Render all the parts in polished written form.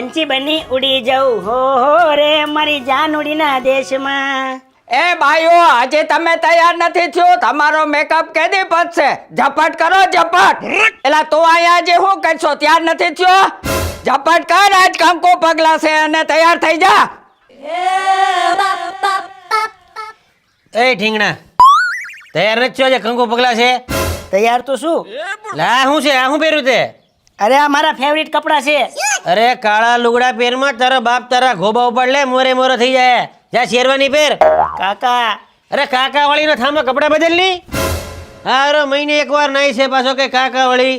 પંછી બની ઉડી જાઉં હો રે મારી જાન ઉડીના દેશમાં. એ ભાઈઓ, આજે તમે તૈયાર નથી થયો, તમારો મેકઅપ કેદી પતશે? ઝપટ કરો ઝપટ. એલા તો અહીંયા જે હું કરશો તૈયાર નથી થયો? ઝપટ કર, આજ કંકુ પગલા છે અને તૈયાર થઈ જા. એ ઢીંગણા તૈયાર નથી થયો? જે કંકુ પગલા છે તૈયાર તો શું? લા શું છે? આ શું પહેર્યું તે? અરે આ મારા ફેવરિટ કપડા છે. અરે કાળા લુગડા પહેરમાં તારા બાપ તારા ઘોબા ઉપાડ લે, મોરે મોરો થઈ જાય. જા શેરવાની પહેર. કાકા અરે કાકા વાળી નો થાંભલો કપડા બદલ ની. હા અરે મહિને એકવાર નાઈ છે પાછો કે કાકા વાળી.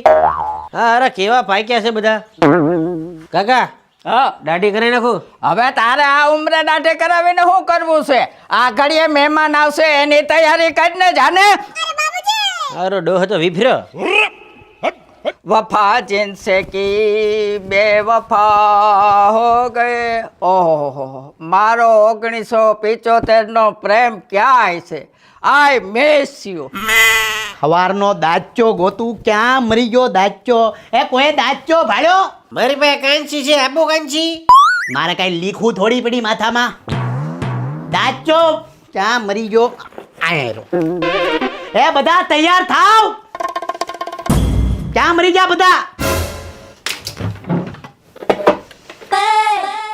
હા અરે કેવા પાક્યા છે બધા. કાકા હા, દાઢી કરી નાખું. હવે તારે આ ઉંમરે દાઢી કરાવીને શું કરવું છે? આ ઘડીએ મહેમાન આવશે એની તૈયારી કરીને જાને. અરે ડોહ તો વિફર્યો. वफा जिनसे की बेवफा हो गए. ओहो, मारो 1975 નો પ્રેમ ક્યાં છે? I miss you. સવારનો દાચો ગોતું ક્યાં મરી ગયો દાચો? એ કોઈ દાચો ભાડ્યો? મારી પાસે કાંચી છે, આપો કાંચી. મારે કઈ લીખું થોડી પડી માથામાં. દાચો ક્યાં મરી ગયો? આયરો. એ બધા તૈયાર થાવ. ક્યાં મરી ગયા બધા?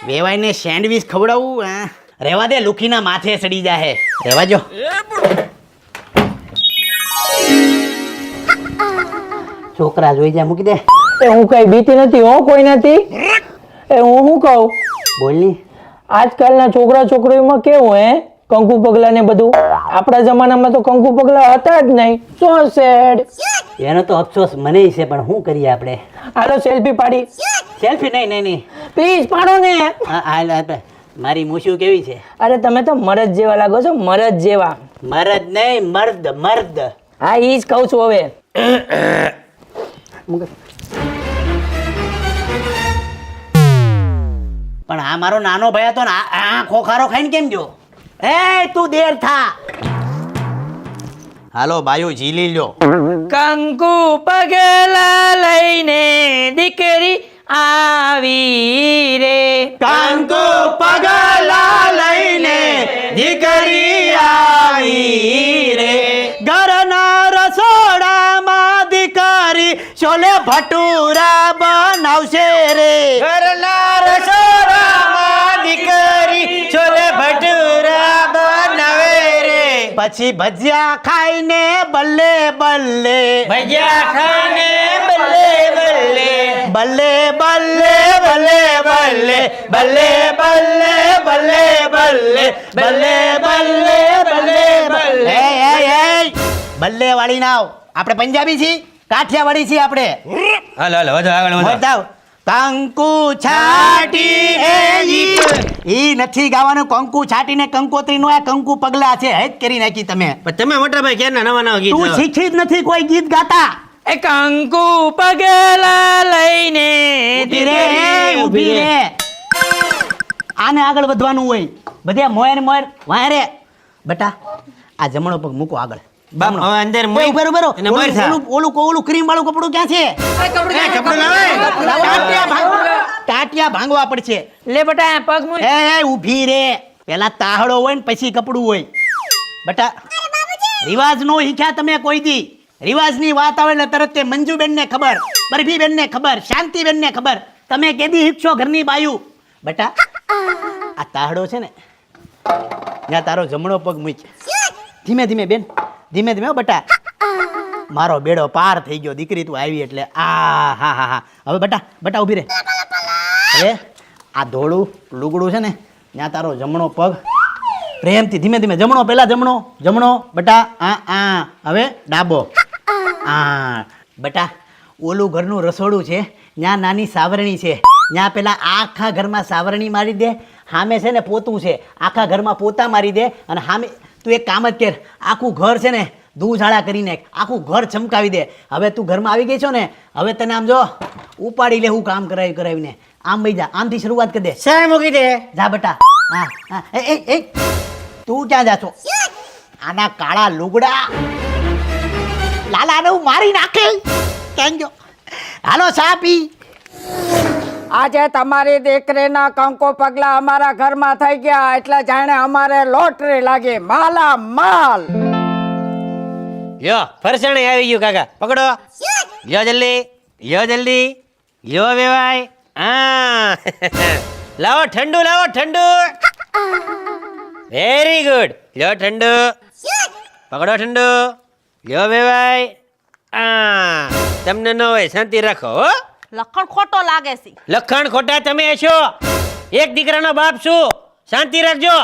વેવાઈને સેન્ડવીચ ખવડાવું? રેવા દે, લુખીના માથે સડી જાહે. રેવા જો. છોકરા જોઈ જાય, મૂકી દે. એ હું કઈ બીતી નથી હો કોઈ નથી. એ હું શું કહું, બોલની. આજકાલના છોકરા છોકરીઓમાં કેવું હે કંકુ પગલા ને બધું? આપણા જમાનામાં તો કંકુ પગલા હતા જ નહીં. સો સેડ. એનો તો અફસોસ મને છે, પણ શું કરીએ આપણે? હાલો સેલ્ફી પાડી. સેલ્ફી નહીં નહીં નહીં. પ્લીઝ પાડો ને. મારી મૂછું કેવી છે? અરે તમે તો મરદ જેવા લાગો છો, મરદ જેવા. મરદ નહીં, મર્દ મર્દ. હા ઈ જ કહું છું હવે. પણ આ મારો નાનો ભાઈ હતો ને, આ ખોખારો ખાઈને કેમ ગયો? એ તું દેર થા. હાલો બાયો ઝીલી લ્યો. કંકુ પગલા લઈને દીકરી આવી રે. કંકુ પગલા લઈને દીકરી આવી રે. ઘરના રસોડામાં દીકરી છોલે ભટુરા બનાવશે રે. ઘરના રસોડામાં દીકરી છોલે ભટુરા બનાવે રે. પછી ભજીયા ખાઈને બલ્લે બલ્લે. ભજીયા ખાને બલ્લે બલ્લે. બલ્લે બલ્લે બલ્લે બલ્લે. બલ્લે બલ્લે બલ્લે બલ્લે. બલ્લે બલ્લે બલ્લે બલ્લે. એ બલ્લે વાળી નાવ. આપણે પંજાબી છીએ, કાઠિયાવાડી છીએ આપણે. હાલો હાલો વધો આગળ વધો. બતાવ. કંકુ છાટી ઈ નથી ગાવાનું. કંકુ છાટીને કંકોત્રી નો આ કંકુ પગલા છે. હેત કરી નાખી તમે. પણ તમે મોટા ભાઈ ક્યારના નવા નવા ગીત તું ગાઓ. શીખી જ નથી કોઈ ગીત ગાતા. એ કંકુ પગલા લઈને ઊભી રે, ઊભી રે. આને આગળ વધવાનું હોય. બધે મોયર મોયર વાય રે. બેટા આ જમણો પગ મૂકો આગળ. બાપ હવે અંદર મોય ઉભેરો ઉભેરો. અને મોય થા. ઓલું ક્રીમ વાળું કપડું ક્યાં છે? કપડું લાવે. ટાટિયા ભાંગવા પડશે. લે બટા પગ મૂક. એ ઊભી રે. પેલા તાહડો હોય ને પછી કપડું હોય. બેટા રિવાજ નો શીખ્યા તમે કોઈ દી? રિવાજની વાત આવે એટલે તરત તે મંજુબેન ને ખબર, બરફીબેન ને ખબર, શાંતિબેન ને ખબર. તમે કેદી શીખશો ઘરની બાયું? બેટા આ તાહડો છે ને, ત્યાં તારો જમણો પગ મૂક. ધીમે ધીમે બેન, ધીમે ધીમે. બેટા મારો બેડો પાર થઈ ગયો. દીકરી તું આવી એટલે. આ હા હા હા. હવે બેટા બેટા ઊભી રે. હવે આ ધોળું લુગડું છે ને, ત્યાં તારો જમણો પગ પ્રેમથી ધીમે ધીમે. જમણો પેલા, જમણો જમણો. બેટા આ હવે ડાબો. આ બેટા ઓલું ઘરનું રસોડું છે, ત્યાં નાની સાવરણી છે. ત્યાં પેલા આખા ઘરમાં સાવરણી મારી દે. સામે છે ને પોતું છે, આખા ઘરમાં પોતા મારી દે. અને સામે તું એક કામ જ કર, આખું ઘર છે ને ધૂળઝાળા કરી નાખ, આખું ઘર ચમકાવી દે. હવે તું ઘરમાં આવી ગઈ છો ને, હવે તને આમ જો ઉપાડી લે. હું કામ કરાવીને આમ ભાઈ જા. આમથી શરૂઆત કરી દે. શા મૂકી દે. જા બેટા. હા હા. એ તું ક્યાં જા છો? આના કાળા લુગડા લાલા ને મારી નાખે. કેમ જો? હાલો ચા પી. આજે તમારી દીકરીના કંકુ પગલા અમારા ઘરમાં થઈ ગયા એટલે જાણે અમારે લોટરી લાગી માલા માલ. લ્યો ફરસાણે આવી ગયું કાકા પકડો. લ્યો જલ્દી લ્યો જલ્દી લ્યો વેવાય. હા લાવો ઠંડુ લાવો ઠંડુ. Very good. લ્યો ઠંડુ પકડો ઠંડુ. લ્યો વેવાય. હા તમને ન હોય શાંતિ રાખો હો. લખણ ખોટો લાગે છે. લખણ ખોટા તમે છો. એક દીકરાનો બાપ છું. શાંતિ રાખજો.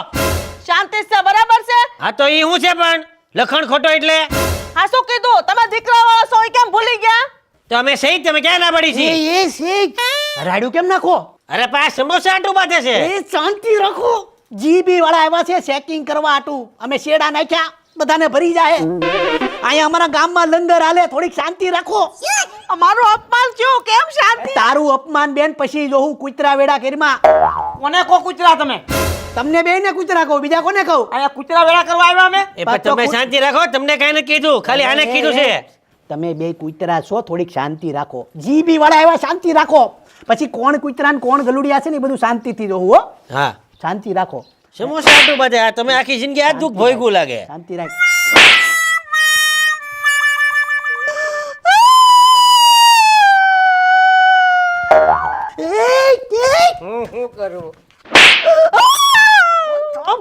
શાંતિ છે બરાબર છે. હા તો ઈ હું છે પણ લખણ ખોટો એટલે હા શું કીધું તમે દીકરા વાળા છો ઈ કેમ ભૂલી ગયા? તો અમે સહી તમે ક્યાં ના પડી છે. એ શેખ રાડ્યું કેમ નાખો? અરે પા સમોસા આટું બાંધે છે. એ શાંતિ રાખો. જીબી વાળા આવ્યા છે ચેકિંગ કરવા આટું. અમે શેડા નાખ્યા બધાને ભરી જાય. અહીંયા અમારા ગામમાં લંગર હાલે, થોડીક શાંતિ રાખો. અમારું અપમાન થયું કેમ શાંતિ? તારું અપમાન બેન પછી જોહું કૂતરા વેડા કરીમાં. કોને કો કૂતરા તમે? તમને બે ને કૂતરા કહું, બીજા કોને કહું? અહીંયા કૂતરા વેળા કરવા આવ્યા અમે? એ પણ તમે શાંતિ રાખો. તમને કઈ નથી કીધું, ખાલી આને કીધું છે. તમે બે કૂતરા છો, થોડીક શાંતિ રાખો. જીબી વાળા આવ્યા, શાંતિ રાખો. પછી કોણ કૂતરા ને કોણ ગલુડિયા છે ને એ બધું શાંતિથી જોવું હો. હા શાંતિ રાખો. સમોસા આટું બાંધે. આ તમે આખી જિંદગી આ દુઃખ ભોગવું લાગે. શાંતિ રાખ. હું કરું?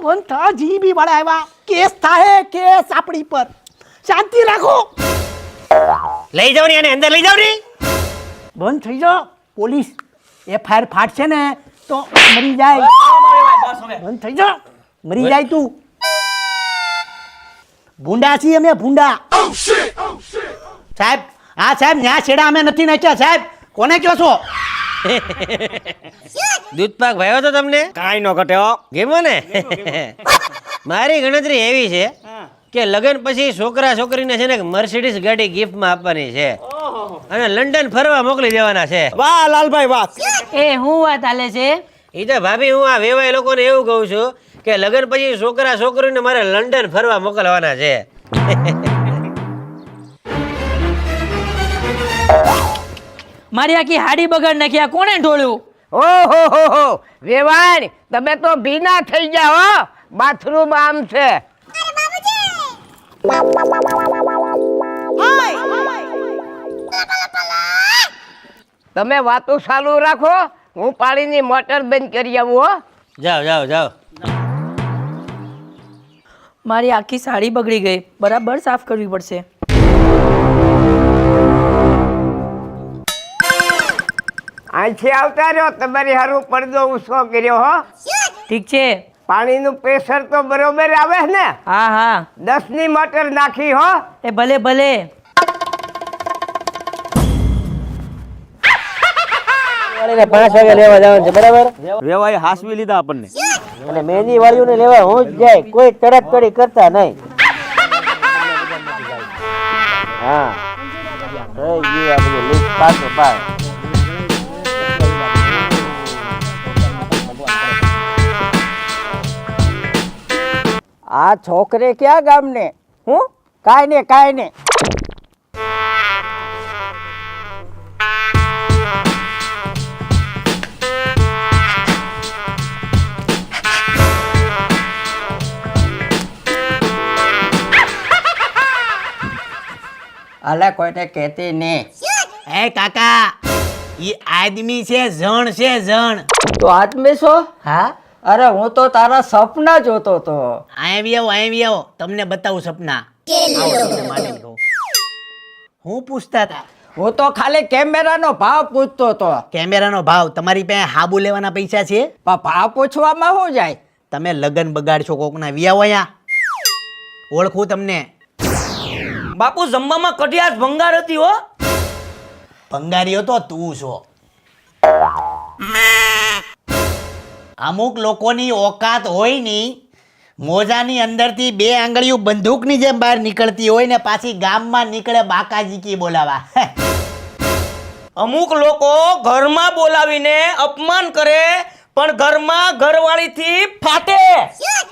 બંધ થા. જીબી વાળા આવ્યા, કેસ થાય કેસ આપણી પર. શાંતિ રાખો. લઈ જાવ ને આને અંદર લઈ જાવ ને. બંધ થઈ જાઓ. પોલીસ FIR ફાટશે ને તો મરી જાય. બંધ થઈ જાઓ. મરી જાય તું. ભૂંડા છીએ અમે, ભૂંડા. સાહેબ હા સાહેબ, ન્યા છેડા અમે નથી નાખ્યા સાહેબ. કોને કહો છો? દૂધપાક ભાવ્યો તો તમને? કાઈ નો ઘટે હો. ગેમો ને. મારી ગણતરી એવી છે કે લગ્ન પછી છોકરા છોકરીને છે ને મર્સિડીઝ ગાડી ગિફ્ટમાં આપવાની છે અને લંડન ફરવા મોકલી દેવાના છે. વાહ લાલભાઈ વાહ. એ હું વાત હાલે છે? એ તો ભાભી હું આ વેવાય લોકોને એવું કહું છું કે લગ્ન પછી છોકરા છોકરીને મારે લંડન ફરવા મોકલવાના છે. મારી આખી હાડી બગાડ નાખ્યા. કોણે ઢોળ્યું? ઓહો વેવાણ, તમે તો ભીના થઈ ગયા હો. બાથરૂમ આમ છે. તમે વાતો ચાલુ રાખો, હું પાણીની મોટર બંધ કરી આવું હો. જાઓ જાઓ જાઓ. મારી આખી સાડી બગડી ગઈ. બરાબર સાફ કરવી પડશે. અહીંથી આવતા રહ્યો, તમારી હારું પડદો ઊંચો કર્યો હો. ઠીક છે. પાણીનું પ્રેશર તો બરોબર આવે ને? હા હા 10 ની મોટર નાખી હો. એ ભલે ભલે. વાળીને 5 વાગે લેવા જવાનું છે બરાબર? વેવાય હાસવી લીધા આપણને. અને મહેંદી વાળીઓને લેવા હું જ જાય, કોઈ તડક કડી કરતા નહીં. હા થઈ ગયું આ બધું લીક પાછો પાડ. આ છોકરે ક્યાં ગામને? હું કાંઈ ને અલે કોઈને કહેતી નહીં. એ કાકા, ઈ આદમી છે, જણ છે, જણ. તો આદમી છો? હા અરે હું તો તારા સપના જોતો તો. આવી આવો તમને બતાવું સપના. આવો, તમને માંડી દઉં. હું પૂછતા હતા? હું તો ખાલી કેમેરાનો ભાવ પૂછતો તો. કેમેરાનો ભાવ? તમારી પાસે હાબુ લેવાના પૈસા છે? પણ ભાવ પૂછવામાં શું જાય? તમે લગન બગાડશો કોકના, વિયાવો અહીંયા. ઓળખું તમને. બાપુ જમવામાં કઢિયાસ ભંગાર હતી હો. ભંગારીઓ તો તું છો. અમુક લોકોની ઓકાત હોય ની, મોજાની અંદરથી 2 આંગળીઓ બંદૂકની જેમ બહાર નીકળતી હોય ને પાછી ગામમાં નીકળે બાકાજીકી બોલાવા. અમુક લોકો ઘરમાં બોલાવીને અપમાન કરે પણ ઘરમાં ઘરવાળીથી ફાટે.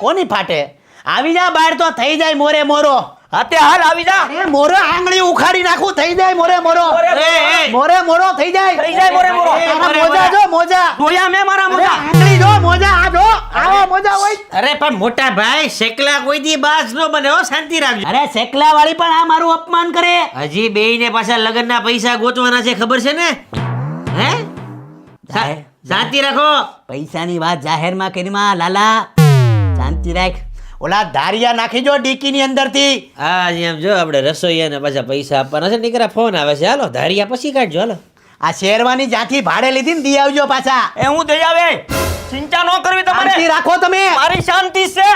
કોની ફાટે? આવી જા બહાર તો થઈ જાય મોરે મોરો. હાથે હાલ આવી જા એ મોરે આંગળી ઉખાડી નાખું થઈ જાય મોરે મોરો મોરો થઈ જાય થઈ જાય મોરે મોરો. તારા મોજા જો મોજા જોયા મેં મારા મોજા આંગળી જો મોજા આ જો આવા મોજા હોય અરે પણ મોટા ભાઈ શેકલા કોઈ દી બાસ નો બને હો, શાંતિ રાખજો. અરે સેકલા વાળી પણ આ મારું અપમાન કરે હજી બેયને પાછા લગ્નના પૈસા ગોતવાના છે, ખબર છે ને? હે શાંતિ રાખો. પૈસાની વાત જાહેરમાં કરીમાં લાલા શાંતિ રાખ ઓલા ધારિયા નાખી જો ડીકીની અંદરથી હા એમ જો આપણે રસોઈયાને પાછા પૈસા આપવાના છે, નીકળા ફોન આવે છે. હાલો ધારિયા પછી કાઢજો. હાલો આ શેરવાની જ્યાંથી ભાડે લીધી ને દી આવજો પાછા એ હું દઈ આવે ચિંતા ન કરવી શાંતિ તમારે રાખો તમે મારી શાંતિ છે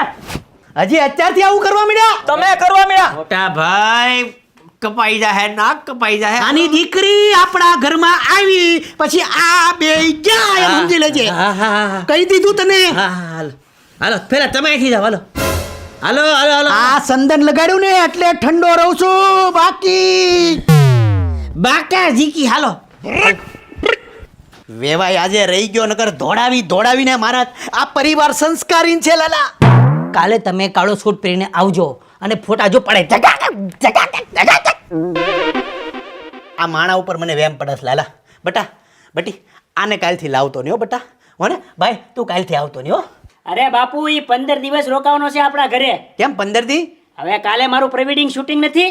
હજી અત્યારથી આવું કરવા માંડ્યા તમે કરવા મળ્યા મોટા ભાઈ કપાઈ જાહે, નાક કપાઈ જાહે. આની દીકરી આપણા ઘરમાં આવી પછી આ બે ગયા એમ સમજી લેજે હા હા હા કહી દીધું તને હા હા હાલો હાલો પેલા તમે અહીંથી જાઓ. હાલો હાલો હાલો હાલો આ સંદન લગાડ્યું ને એટલે ઠંડો રહું છું બાકી બાકા જીકી. હાલો વેવાય આજે રહી ગયો નકર દોડાવીને મારા આ પરિવાર સંસ્કારી છે લાલા કાલે તમે કાળો સૂટ પહેરીને આવજો અને ફોટા જો પડે આ માણા ઉપર મને વેમ પડસ લાલા બટી આને કાલથી લાવતો નહીં હો બટા હો ને ભાઈ તું કાલથી આવતો નહીં હો અરે બાપુ ઈ 15 દિવસ રોકાવાનો છે આપણા ઘરે. કેમ 15 દી હવે કાલે મારું પ્રી વેડિંગ શૂટિંગ નથી.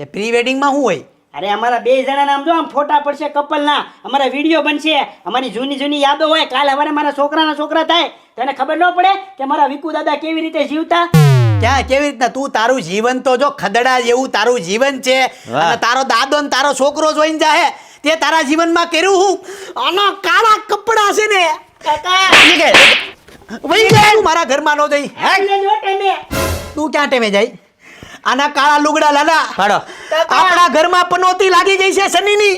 એ પ્રી વેડિંગમાં શું હોય અરે અમારા બે જણાના આમ જો આમ ફોટા પડશે કપલના, અમારા વિડીયો બનશે, અમારી જૂની યાદો હોય. કાલે હવારે મારા છોકરાના છોકરા થાય તને ખબર ન પડે કે મારા વિકુ દાદા કેવી રીતે જીવતા. ક્યાં કેવી રીતના તું તારું જીવન તો જો ખદડા જેવું તારું જીવન છે અને તારો દાદો ને તારો છોકરો જોઈને જાહે તે તારા જીવનમાં કર્યું હું આના કાળા કપડા છે ને વહી જાય તું મારા ઘરમાં નો જઈ તું ક્યાં ટેમે જાય આના કાળા લુગડા લાલા પાડો. આપણા ઘરમાં પનોતી લાગી ગઈ છે શનિની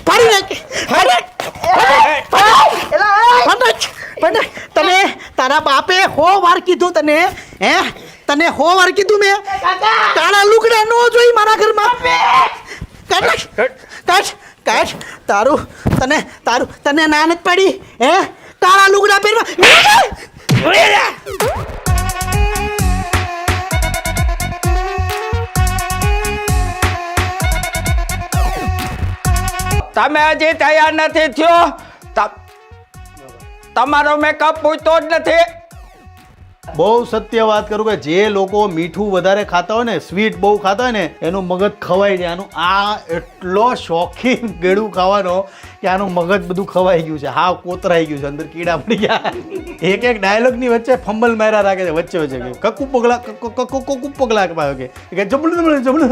ફાડી નાખ તને તારા બાપે હો વાર કીધું તને તને હો વાર કીધું મેં કાળા લુગડા નો જોઈ મારા ઘરમાં કાઢ તારું તને ના નથી પડી કાળા લુગડા પહેરવા તમે હજી તૈયાર નથી થયો તમારો મેકઅપ પૂછતો જ નથી. બહુ સત્ય વાત કરું કે જે લોકો મીઠું વધારે ખાતા હોય ને સ્વીટ બહુ ખાતા હોય ને એનું મગજ ખવાઈ જાય. આનું આ એટલો શોખીન ગળું ખાવાનો કે આનું મગજ બધું ખવાઈ ગયું છે, હા કોતરાઈ ગયું છે, અંદર કીડા પડી ગયા. એક ડાયલોગની વચ્ચે ફંબલ માર્યા રાખે છે વચ્ચે કકુ પગલા કે જબલું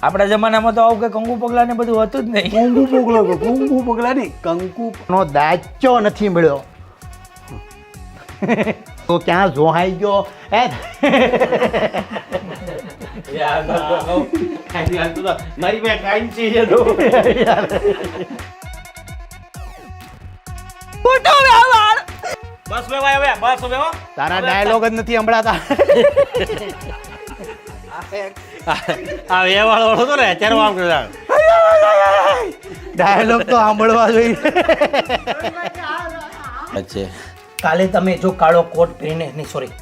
આપણા જમાનામાં તો આવું કે કંકુ પગલા ને બધું હતું જ નહીં. કંકુ પગલા નહીં, કંકુનો દાચો નથી મળ્યો તો ક્યાં જોહાઈ ગયો મારી પાસે કાંઈ છે બસ હવે બસ હવે તારા ડાયલોગ જ નથી સંભળાતા. આ વેવાળો હતો ને ત્યારે આમ કરતા ડાયલોગ તો સાંભળવા જોઈએ. અચ્છા કાલે તમે જો કાળો કોટ પહેરીને નહીં સોરી